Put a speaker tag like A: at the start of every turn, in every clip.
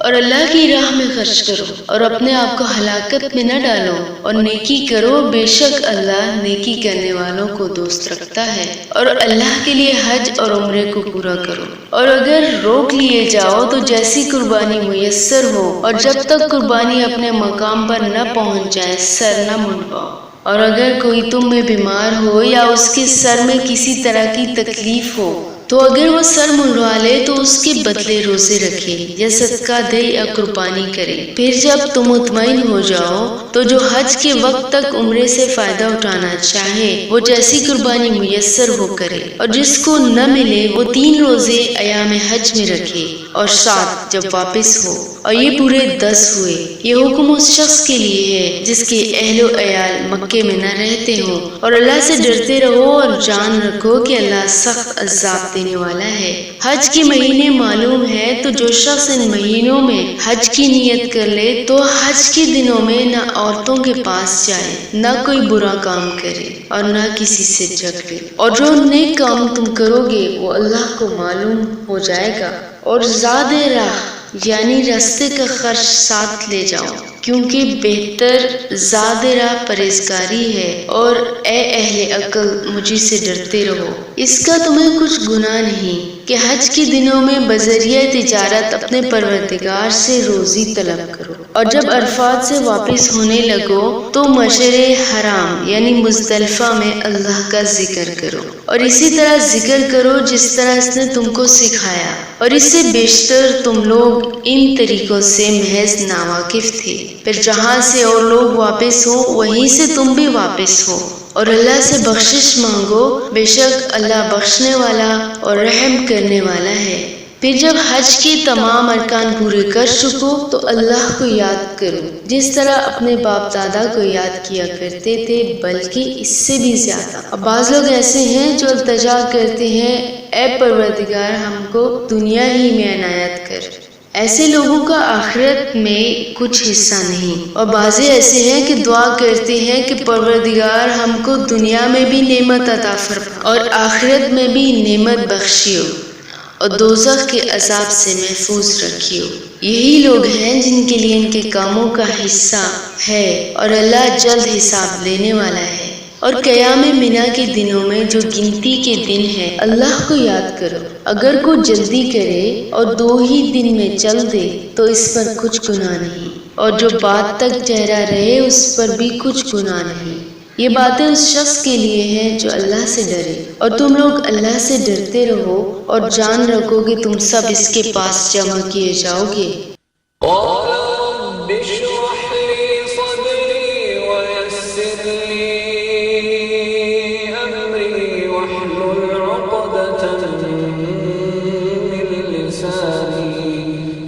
A: اور اللہ کی راہ میں خرچ کرو اور اپنے آپ کو ہلاکت میں نہ ڈالو اور نیکی کرو، بے شک اللہ نیکی کرنے والوں کو دوست رکھتا ہے۔ اور اللہ کے لیے حج اور عمرے کو پورا کرو، اور اگر روک لیے جاؤ تو جیسی قربانی میسر ہو، اور جب تک قربانی اپنے مقام پر نہ پہنچ جائے سر نہ منڈواؤ۔ اور اگر کوئی تم میں بیمار ہو یا اس کے سر میں کسی طرح کی تکلیف ہو تو اگر وہ سر منڈوا لے تو اس کے بدلے روزے رکھے یا صدقہ دے یا قربانی کرے۔ پھر جب تم مطمئن ہو جاؤ تو جو حج کے وقت تک عمرے سے فائدہ اٹھانا چاہے وہ جیسی قربانی میسر ہو کرے، اور جس کو نہ ملے وہ 3 روزے ایام حج میں رکھے اور 7 جب واپس ہو، اور یہ پورے 10 ہوئے۔ یہ حکم اس شخص کے لیے ہے جس کے اہل و عیال مکے میں نہ رہتے ہوں۔ اور اللہ سے ڈرتے رہو اور جان رکھو کہ اللہ سخت عذاب دینے والا ہے۔ حج کے مہینے معلوم ہے تو جو شخص ان مہینوں میں حج کی نیت کر لے تو حج کے دنوں میں نہ عورتوں کے پاس جائے، نہ کوئی برا کام کرے اور نہ کسی سے جھگڑے، اور جو نیک کام تم کرو گے وہ اللہ کو معلوم ہو جائے گا۔ اور زاد راہ یعنی راستے کا خرچ ساتھ لے جاؤ، کیونکہ بہتر زاد راہ پرہیزگاری ہے۔ اور اے اہل عقل مجھے سے ڈرتے رہو، اس کا تمہیں کچھ گناہ نہیں کہ حج کے دنوں میں بذریعہ تجارت اپنے پروردگار سے روزی طلب کرو، اور جب عرفات سے واپس ہونے لگو تو مشعر حرام یعنی مزدلفہ میں اللہ کا ذکر کرو، اور اسی طرح ذکر کرو جس طرح اس نے تم کو سکھایا، اور اس سے بیشتر تم لوگ ان طریقوں سے محض ناواقف تھے۔ پھر جہاں سے اور لوگ واپس ہو وہیں سے تم بھی واپس ہو، اور اللہ سے بخشش مانگو، بے شک اللہ بخشنے والا اور رحم کرنے والا ہے۔ پھر جب حج کے تمام ارکان پورے کر چکو تو اللہ کو یاد کرو جس طرح اپنے باپ دادا کو یاد کیا کرتے تھے، بلکہ اس سے بھی زیادہ۔ اور بعض لوگ ایسے ہیں جو التجا کرتے ہیں، اے پروردگار ہم کو دنیا ہی میں عنایت کر۔ ایسے لوگوں کا آخرت میں کچھ حصہ نہیں۔ اور بعض ایسے ہیں کہ دعا کرتے ہیں کہ پروردگار ہم کو دنیا میں بھی نعمت عطا فرما اور آخرت میں بھی نعمت بخشیو اور دوزخ کے عذاب سے محفوظ رکھیو۔ یہی لوگ ہیں جن کے لیے ان کے کاموں کا حصہ ہے، اور اللہ جلد حساب لینے والا ہے۔ اور قیام منی کے دنوں میں جو گنتی کے دن ہے اللہ کو یاد کرو۔ اگر کوئی جلدی کرے اور 2 ہی دن میں چل دے تو اس پر کچھ گناہ نہیں، اور جو بات تک ٹھہرا رہے اس پر بھی کچھ گناہ نہیں۔ یہ باتیں اس شخص کے لیے ہیں جو اللہ سے ڈرے، اور تم لوگ اللہ سے ڈرتے رہو اور جان رکھو کہ تم سب اس کے پاس جمع کیے جاؤ گے۔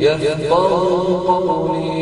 B: يفقهوا قولي